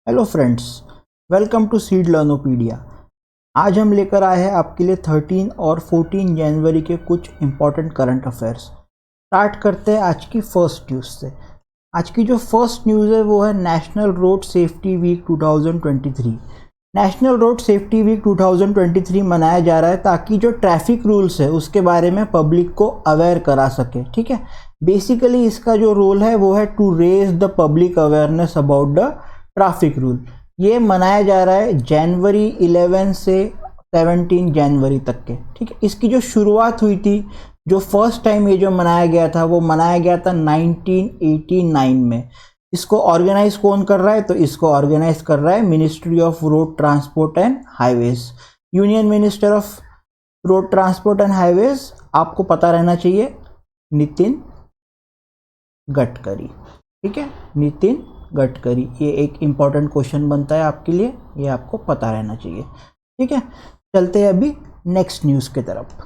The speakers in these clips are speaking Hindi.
Hello friends, welcome to Seed Learnopedia. आज हम लेकर आए हैं आपके लिए 13 और 14 जनवरी के कुछ इम्पॉर्टेंट करंट अफेयर्स। स्टार्ट करते हैं आज की फर्स्ट न्यूज़ से। आज की जो फर्स्ट न्यूज़ है वो है national road safety week 2023। National road safety week 2023 मनाया जा रहा है ताकि जो ट्रैफिक रूल्स है उसके बारे में पब्लिक को अवेयर करा सके। ठीक है, बेसिकली इसका जो रोल है वो है to raise the public awareness about the traffic rule. ये मनाया जा रहा है जनवरी 11 से 17 जनवरी तक के। ठीक है, इसकी जो शुरुआत हुई थी, जो फर्स्ट टाइम ये जो मनाया गया था वो मनाया गया था 1989 में। इसको ऑर्गेनाइज कौन कर रहा है? तो इसको ऑर्गेनाइज कर रहा है ministry of road transport and highways, union minister of road transport and highways. आपको पता रहना चाहिए, नितिन गडकरी। ठीक है, नितिन गडकरी। ये एक इम्पॉर्टेंट क्वेश्चन बनता है आपके लिए, ये आपको पता रहना चाहिए। ठीक है, चलते हैं अभी नेक्स्ट न्यूज़ की तरफ।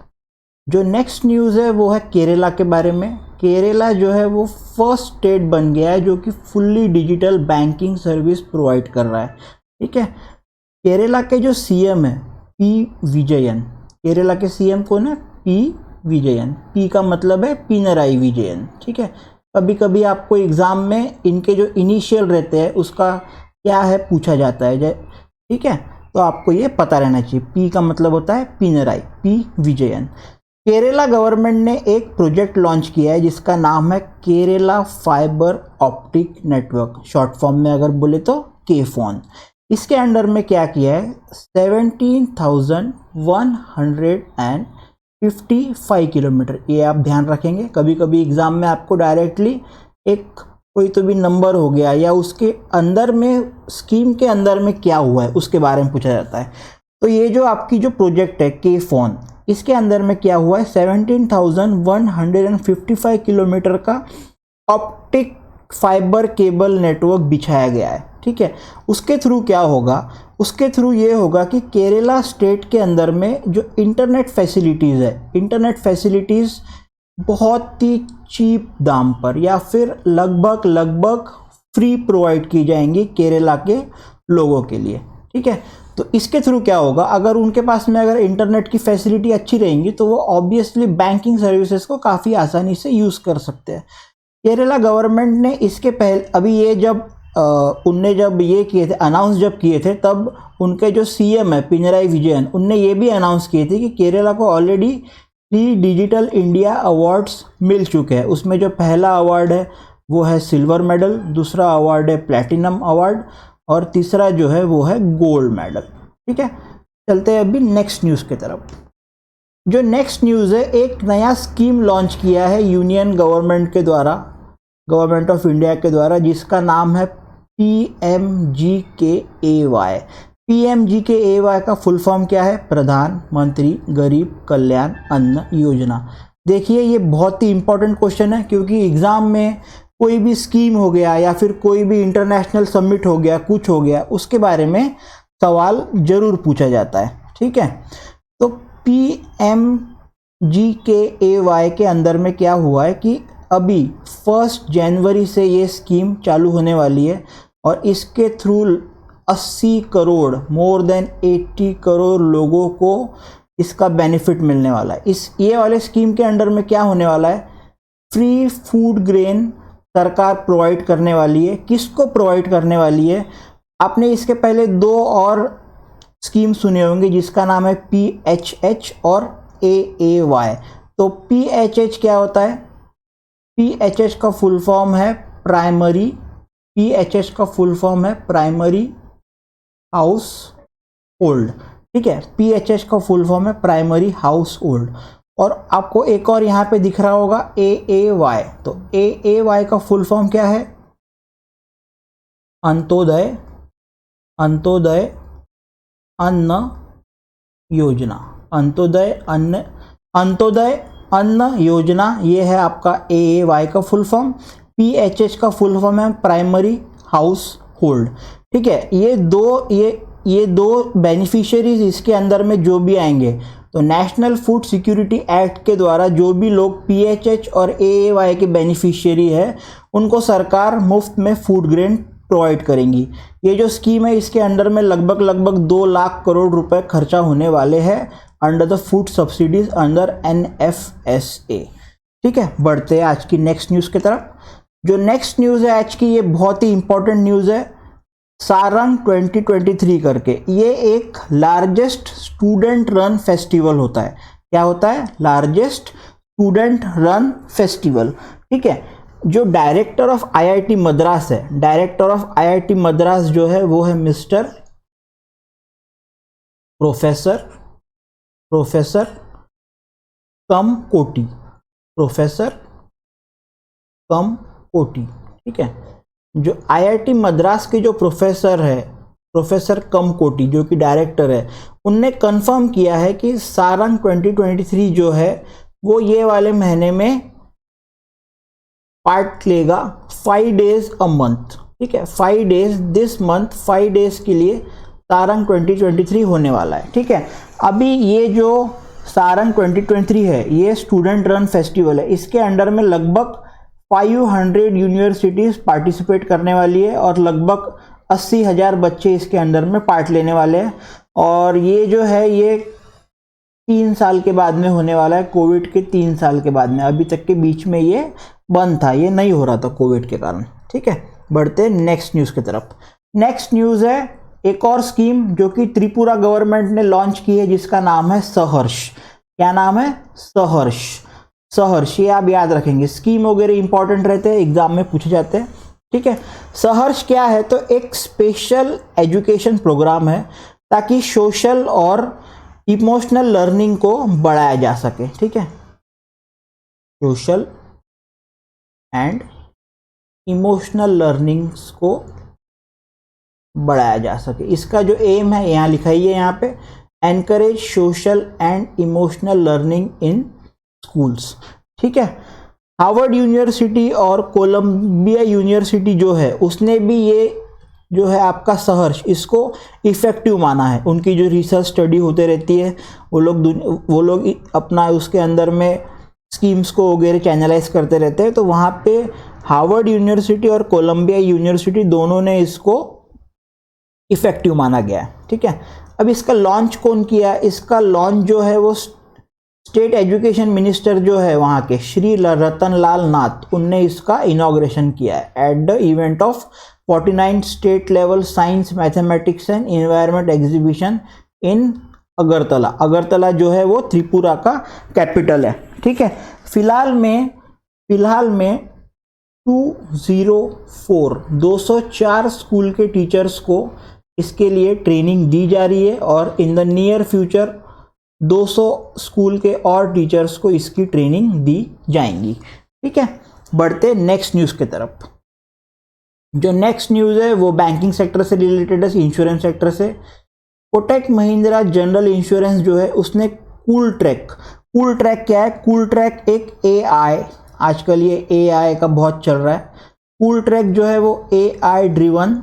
जो नेक्स्ट न्यूज़ है वो है केरला के बारे में। केरला जो है वो फर्स्ट स्टेट बन गया है जो कि fully digital banking service provide कर रहा है। ठीक है, केरला के जो सीएम है पी विजयन। केरला के सीएम कौन है? पी विजयन। पी का मतलब है पिनराई विजयन। ठीक है, कभी कभी आपको एग्ज़ाम में इनके जो इनिशियल रहते हैं उसका क्या है पूछा जाता है। ठीक है, तो आपको ये पता रहना चाहिए। पी का मतलब होता है पिनराई, पी विजयन। केरला गवर्नमेंट ने एक प्रोजेक्ट लॉन्च किया है जिसका नाम है Kerala fibre optic network, short form में अगर बोले तो के-फोन। इसके अंडर में क्या किया है? 17,155 किलोमीटर। ये आप ध्यान रखेंगे, कभी कभी एग्जाम में आपको डायरेक्टली एक कोई तो भी नंबर हो गया या उसके अंदर में स्कीम के अंदर में क्या हुआ है उसके बारे में पूछा जाता है। तो ये जो आपकी जो प्रोजेक्ट है के-फोन, इसके अंदर में क्या हुआ है? 17,155 किलोमीटर का ऑप्टिक फाइबर केबल नेटवर्क बिछाया गया है। ठीक है, उसके थ्रू क्या होगा? उसके थ्रू ये होगा कि केरला स्टेट के अंदर में जो इंटरनेट फैसिलिटीज़ है, इंटरनेट फैसिलिटीज़ बहुत ही चीप दाम पर या फिर लगभग फ्री प्रोवाइड की जाएंगी केरला के लोगों के लिए। ठीक है, तो इसके थ्रू क्या होगा? अगर उनके पास में अगर इंटरनेट की फैसिलिटी अच्छी रहेंगी तो वो ऑब्वियसली बैंकिंग सर्विसेज को काफ़ी आसानी से यूज़ कर सकते हैं। केरला गवर्नमेंट ने इसके पहले अभी ये जब उनने जब ये किए थे, अनाउंस जब किए थे, तब उनके जो सीएम है पिनराई विजयन, उनने ये भी अनाउंस किए थे कि केरला को ऑलरेडी 3 डिजिटल इंडिया अवार्ड्स मिल चुके हैं। उसमें जो पहला अवार्ड है वो है सिल्वर मेडल, दूसरा अवार्ड है प्लैटिनम अवार्ड और तीसरा जो है वो है गोल्ड मेडल। ठीक है, चलते हैं अभी नेक्स्ट न्यूज़ की तरफ। जो नेक्स्ट न्यूज़ है, एक नया स्कीम लॉन्च किया है यूनियन गवर्नमेंट के द्वारा, गवर्नमेंट ऑफ इंडिया के द्वारा, जिसका नाम है PMGKAY। PMGKAY का फुल फॉर्म क्या है? प्रधानमंत्री गरीब कल्याण अन्न योजना। देखिए, ये बहुत ही इंपॉर्टेंट क्वेश्चन है क्योंकि एग्ज़ाम में कोई भी स्कीम हो गया या फिर कोई भी इंटरनेशनल समिट हो गया, कुछ हो गया, उसके बारे में सवाल जरूर पूछा जाता है। ठीक है, तो PMGKAY के अंदर में क्या हुआ है कि अभी 1 जनवरी से ये स्कीम चालू होने वाली है और इसके through 80 crore, more than 80 crore लोगों को इसका बेनिफिट मिलने वाला है। ये वाले स्कीम के अंडर में क्या होने वाला है? फ्री फूड ग्रेन सरकार प्रोवाइड करने वाली है। किसको प्रोवाइड करने वाली है? आपने इसके पहले 2 और स्कीम सुने होंगे जिसका नाम है PHH और AAY। तो PHH क्या होता है? PHH का फुल फॉर्म है प्राइमरी, PHH का फुल फॉर्म है प्राइमरी हाउस होल्ड। ठीक है, PHH का फुल फॉर्म है प्राइमरी हाउस होल्ड। और आपको एक और यहाँ पे दिख रहा होगा AAY। तो AAY का फुल फॉर्म क्या है? अंत्योदय अन्न योजना। अंत्योदय अन्न योजना, ये है आपका AAY का फुल फॉर्म। PHH का फुल फॉर्म है प्राइमरी हाउस होल्ड। ठीक है, ये दो बेनिफिशियरीज इसके अंदर में जो भी आएंगे, तो नेशनल फूड सिक्योरिटी एक्ट के द्वारा जो भी लोग PHH और AAY के बेनिफिशियरी है उनको सरकार मुफ्त में फूड ग्रेन प्रोवाइड करेंगी। ये जो स्कीम है इसके अंडर में लगभग 2 लाख करोड़ रुपए खर्चा होने वाले हैं under the food subsidies under NFSA। ठीक है, बढ़ते हैं आज की नेक्स्ट न्यूज़ की तरफ। जो नेक्स्ट न्यूज़ है आज की, ये बहुत ही इंपॉर्टेंट न्यूज़ है। सारंग 2023 करके ये एक लार्जेस्ट स्टूडेंट रन फेस्टिवल होता है। क्या होता है? Largest student run festival. ठीक है, जो डायरेक्टर ऑफ IIT मद्रास है, डायरेक्टर ऑफ IIT मद्रास जो है वो है मिस्टर प्रोफेसर कम कोटी, प्रोफेसर कम कोटी। ठीक है, जो IIT मद्रास के जो प्रोफेसर है, प्रोफेसर कम कोटी जो कि डायरेक्टर है, उनने कंफर्म किया है कि सारंग 2023 जो है वो ये वाले महीने में पार्ट लेगा 5 डेज अ मंथ। ठीक है, 5 डेज दिस मंथ, 5 डेज के लिए सारंग 2023 होने वाला है। ठीक है, अभी ये जो सारंग 2023 है ये स्टूडेंट रन फेस्टिवल है। इसके अंडर में लगभग 500 यूनिवर्सिटीज पार्टिसिपेट करने वाली है और लगभग 80,000 बच्चे इसके अंदर में पार्ट लेने वाले हैं। और ये जो है ये 3 साल के बाद में होने वाला है, कोविड के 3 साल के बाद में। अभी तक के बीच में ये बंद था, ये नहीं हो रहा था कोविड के कारण। ठीक है, बढ़ते नेक्स्ट न्यूज़ की तरफ। नेक्स्ट न्यूज़ है एक और स्कीम जो कि त्रिपुरा गवर्नमेंट ने लॉन्च की है जिसका नाम है सहर्ष। क्या नाम है? सहर्ष। ये आप याद रखेंगे, स्कीम वगैरह इंपॉर्टेंट रहते हैं, एग्जाम में पूछे जाते हैं। ठीक है, सहर्ष क्या है? तो एक स्पेशल एजुकेशन प्रोग्राम है ताकि सोशल और इमोशनल लर्निंग को बढ़ाया जा सके। ठीक है, सोशल एंड इमोशनल लर्निंग्स को बढ़ाया जा सके। इसका जो एम है यहाँ लिखाइए, यहाँ पे encourage social and emotional learning in schools. ठीक है, हार्वर्ड यूनिवर्सिटी और कोलंबिया यूनिवर्सिटी जो है उसने भी ये जो है आपका सहर्ष इसको इफेक्टिव माना है। उनकी जो रिसर्च स्टडी होते रहती है वो लोग अपना उसके अंदर में स्कीम्स को वगैरह चैनलाइज करते रहते हैं। तो वहाँ पे हार्वर्ड यूनिवर्सिटी और कोलंबिया यूनिवर्सिटी दोनों ने इसको इफेक्टिव माना गया है। ठीक है, अब इसका लॉन्च कौन किया? इसका लॉन्च जो है वो स्टेट एजुकेशन मिनिस्टर जो है वहाँ के श्री रतन लाल नाथ, उनने इसका इनॉग्रेशन किया है at the event of 49 state level science mathematics and environment exhibition in Agartala. Agartala जो है वो त्रिपुरा का कैपिटल है। ठीक है, फिलहाल में 204 स्कूल के टीचर्स को इसके लिए ट्रेनिंग दी जा रही है और in the near future 200 school के और टीचर्स को इसकी ट्रेनिंग दी जाएंगी। ठीक है, बढ़ते नेक्स्ट न्यूज़ की तरफ। जो नेक्स्ट न्यूज़ है वो बैंकिंग सेक्टर से रिलेटेड है, इंश्योरेंस सेक्टर से। कोटक महिंद्रा जनरल इंश्योरेंस जो है उसने कूल ट्रैक क्या है? कूल ट्रैक एक AI, आजकल ये AI का बहुत चल रहा है। कूल ट्रैक जो है वो AI ड्रिवन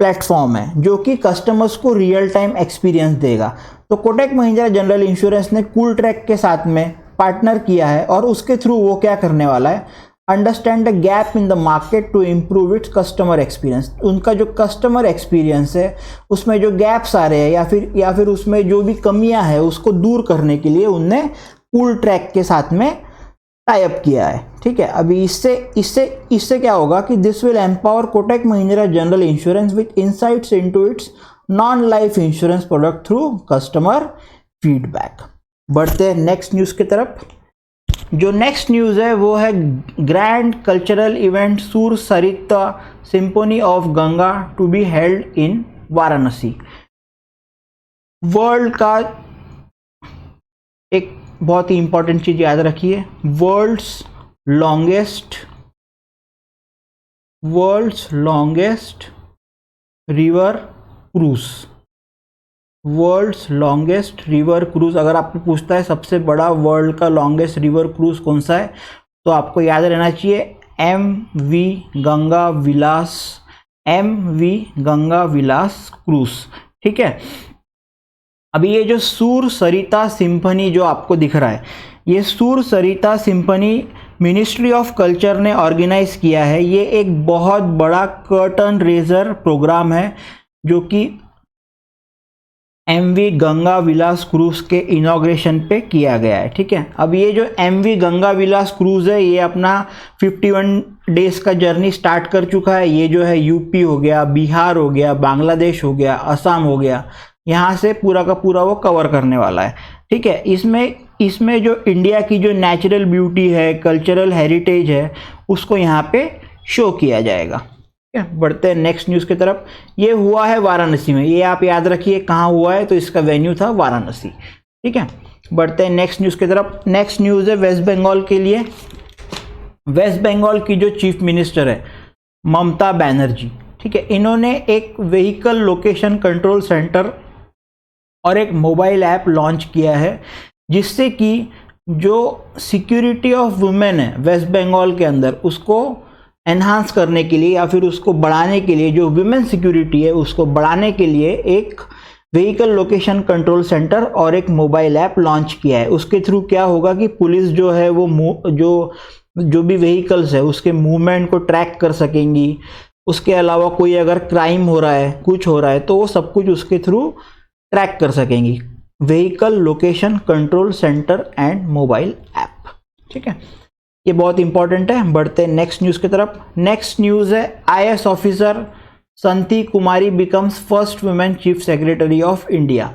प्लेटफॉर्म है जो कि कस्टमर्स को रियल टाइम एक्सपीरियंस देगा। तो कोटक महिंद्रा जनरल इंश्योरेंस ने कूल ट्रैक के साथ में पार्टनर किया है और उसके थ्रू वो क्या करने वाला है? Understand the gap in the market to improve its customer experience. उनका जो कस्टमर एक्सपीरियंस है उसमें जो गैप्स आ रहे हैं या फिर उसमें जो भी कमियां हैं उसको दूर करने के लिए उनने कूल ट्रैक के साथ में टाई अप किया है। ठीक है, अभी इससे क्या होगा कि this will empower Kotak Mahindra general insurance with insights into its non life insurance product through customer feedback. बढ़ते हैं नेक्स्ट न्यूज़ की तरफ। जो नेक्स्ट न्यूज़ है वो है grand cultural event Sur Sarita symphony of Ganga to be held in Varanasi. World का एक बहुत ही इंपॉर्टेंट चीज याद रखिए, world's longest river cruise. World's longest river cruise. अगर आपको पूछता है सबसे बड़ा वर्ल्ड का लॉन्गेस्ट रिवर क्रूज कौन सा है, तो आपको याद रहना चाहिए MV गंगा विलास क्रूज। ठीक है, अभी ये जो सूर सरिता सिम्फनी जो आपको दिख रहा है, ये सूर Sarita symphony ministry of culture ने ऑर्गेनाइज किया है। ये एक बहुत बड़ा कर्टन रेजर प्रोग्राम है जो कि एमवी गंगा विलास क्रूज के इनॉग्रेशन पे किया गया है। ठीक है, अब ये जो एमवी गंगा विलास क्रूज है ये अपना 51 डेज का जर्नी स्टार्ट कर चुका है। ये जो है यूपी हो गया, बिहार हो गया, बांग्लादेश हो गया, असम हो गया, यहाँ से पूरा का पूरा वो कवर करने वाला है। ठीक है, इसमें जो इंडिया की जो नेचुरल ब्यूटी है, कल्चरल हेरिटेज है, उसको यहाँ पे शो किया जाएगा। ठीक है, बढ़ते हैं नेक्स्ट न्यूज़ की तरफ। ये हुआ है वाराणसी में, ये आप याद रखिए कहाँ हुआ है, तो इसका वेन्यू था वाराणसी। ठीक है, बढ़ते हैं नेक्स्ट न्यूज़ की तरफ। नेक्स्ट न्यूज़ है वेस्ट बंगाल के लिए। वेस्ट बंगाल की जो चीफ मिनिस्टर है ममता बनर्जी, ठीक है, इन्होंने एक व्हीकल लोकेशन कंट्रोल सेंटर और एक मोबाइल ऐप लॉन्च किया है, जिससे कि जो सिक्योरिटी ऑफ वुमेन है वेस्ट बंगाल के अंदर उसको एनहांस करने के लिए या फिर उसको बढ़ाने के लिए, जो वुमेन सिक्योरिटी है उसको बढ़ाने के लिए एक व्हीकल लोकेशन कंट्रोल सेंटर और एक मोबाइल ऐप लॉन्च किया है। उसके थ्रू क्या होगा कि पुलिस जो है वो जो भी व्हीकल्स है उसके मूवमेंट को ट्रैक कर सकेंगी। उसके अलावा कोई अगर क्राइम हो रहा है, कुछ हो रहा है, तो वो सब कुछ उसके थ्रू ट्रैक कर सकेंगी। Vehicle location control centre and mobile app. ठीक है, ये बहुत इंपॉर्टेंट है। बढ़ते हैं नेक्स्ट न्यूज़ की तरफ। नेक्स्ट न्यूज़ है IAS officer Santi Kumari becomes first women chief secretary of India.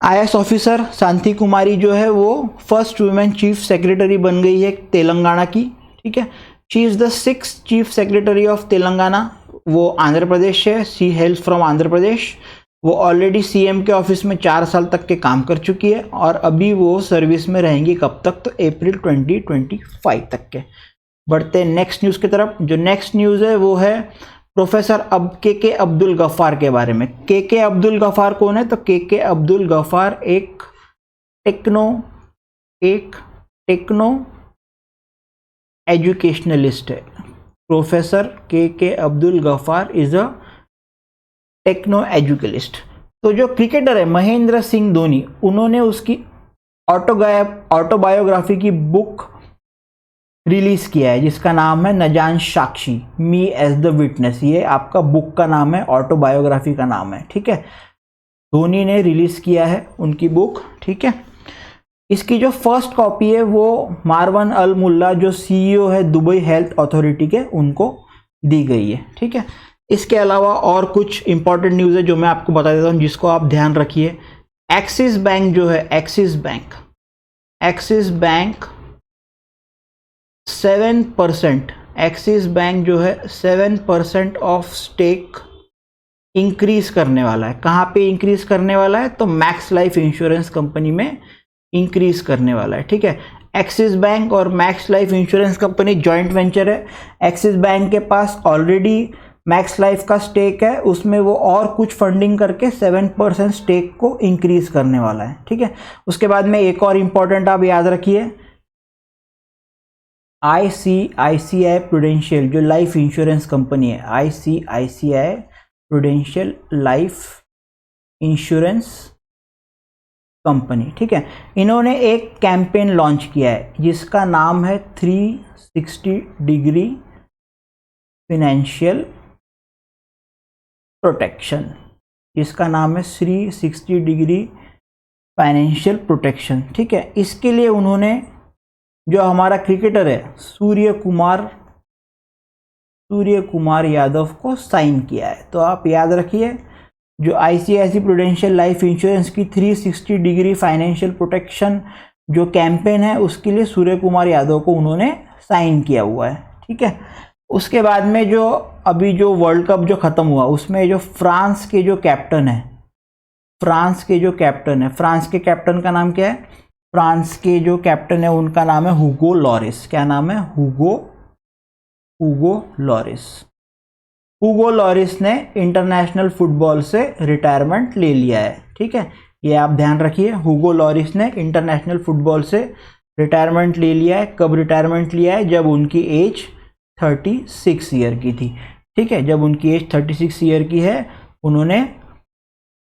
IAS officer Shanti Kumari जो है वो फर्स्ट वुमेन चीफ सेक्रेटरी बन गई है तेलंगाना की। ठीक है, she is the 6th chief secretary of Telangana. वो आंध्र प्रदेश है, शी हेल्स फ्रॉम आंध्र प्रदेश। वो ऑलरेडी सीएम के ऑफिस में 4 साल तक के काम कर चुकी है और अभी वो सर्विस में रहेंगी कब तक, तो अप्रैल 2025 तक के। बढ़ते हैं नेक्स्ट न्यूज़ की तरफ। जो नेक्स्ट न्यूज़ है वो है प्रोफेसर के अब्दुल गफ्फार के बारे में। के अब्दुल गफ्फार कौन है, तो के अब्दुल गफ्फार एक टेक्नो एजुकेशनलिस्ट है। Professor K Abdul Gaffar is a techno educationalist. तो जो क्रिकेटर है महेंद्र सिंह धोनी, उन्होंने उसकी ऑटोबायोग्राफी की बुक रिलीज किया है जिसका नाम है न जान साक्षी, मी एज द विटनेस। ये आपका बुक का नाम है, ऑटोबायोग्राफी का नाम है। ठीक है, धोनी ने रिलीज किया है उनकी बुक। ठीक है, इसकी जो फर्स्ट कॉपी है वो मारवन अल मुल्ला जो सीईओ है दुबई हेल्थ अथॉरिटी के, उनको दी गई है। ठीक है, इसके अलावा और कुछ इंपॉर्टेंट न्यूज़ है जो मैं आपको बता देता हूँ जिसको आप ध्यान रखिए। एक्सिस बैंक जो है, एक्सिस बैंक 7%, एक्सिस बैंक जो है 7% ऑफ स्टेक इंक्रीज करने वाला है। कहाँ पे इंक्रीज करने वाला है, तो मैक्स लाइफ इंश्योरेंस कंपनी में इंक्रीज करने वाला है। ठीक है, एक्सिस बैंक और max life insurance company joint venture है। एक्सिस बैंक के पास ऑलरेडी मैक्स लाइफ का स्टेक है, उसमें वो और कुछ फंडिंग करके 7% स्टेक को इंक्रीज करने वाला है। ठीक है, उसके बाद में एक और इंपॉर्टेंट आप याद रखिए, आईसीआईसीआई प्रूडेंशियल जो लाइफ इंश्योरेंस कंपनी है, ICICI prudential life insurance company. ठीक है, इन्होंने एक कैंपेन लॉन्च किया है जिसका नाम है 360 डिग्री फाइनेंशियल प्रोटेक्शन, जिसका नाम है 360 डिग्री फाइनेंशियल प्रोटेक्शन। ठीक है, इसके लिए उन्होंने जो हमारा क्रिकेटर है सूर्य कुमार यादव को साइन किया है। तो आप याद रखिए, जो आईसीआईसी प्रूडेंशियल लाइफ इंश्योरेंस की 360 डिग्री फाइनेंशियल प्रोटेक्शन जो कैंपेन है उसके लिए सूर्य कुमार यादव को उन्होंने साइन किया हुआ है। ठीक है, उसके बाद में जो अभी जो वर्ल्ड कप जो ख़त्म हुआ उसमें जो फ्रांस के कैप्टन के कैप्टन का नाम क्या है, फ्रांस के जो कैप्टन है उनका नाम है हुगो लॉरिस। क्या नाम है, हुगो लॉरिस ने इंटरनेशनल फुटबॉल से रिटायरमेंट ले लिया है। ठीक है, ये आप ध्यान रखिए, हुगो लॉरिस ने इंटरनेशनल फुटबॉल से रिटायरमेंट ले लिया है। कब रिटायरमेंट लिया है, जब उनकी एज 36 ईयर की थी। ठीक है, जब उनकी एज 36 ईयर की है उन्होंने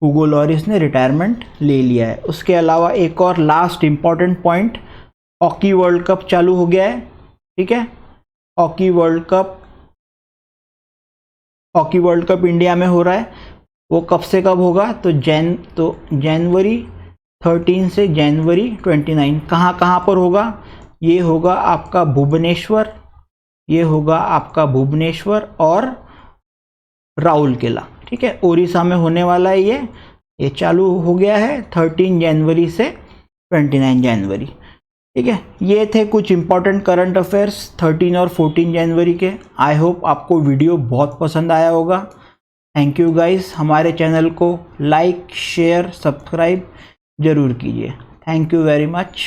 हुगो लॉरिस ने रिटायरमेंट ले लिया है। उसके अलावा एक और last important point, hockey world cup चालू हो गया है, ठीक है। हॉकी वर्ल्ड कप इंडिया में हो रहा है। वो कब से कब होगा? तो जनवरी 13 से जनवरी 29। कहाँ पर होगा? ये होगा आपका भुवनेश्वर, ये होगा आपका भुवनेश्वर और राउरकेला, ठीक है। उड़ीसा में होने वाला है ये चालू हो गया है 13 जनवरी से 29 जनवरी, ठीक है। ये थे कुछ इंपॉर्टेंट करंट अफेयर्स 13 और 14 जनवरी के। आई होप आपको वीडियो बहुत पसंद आया होगा। Thank you guys. हमारे चैनल को लाइक शेयर सब्सक्राइब जरूर कीजिए। Thank you very much.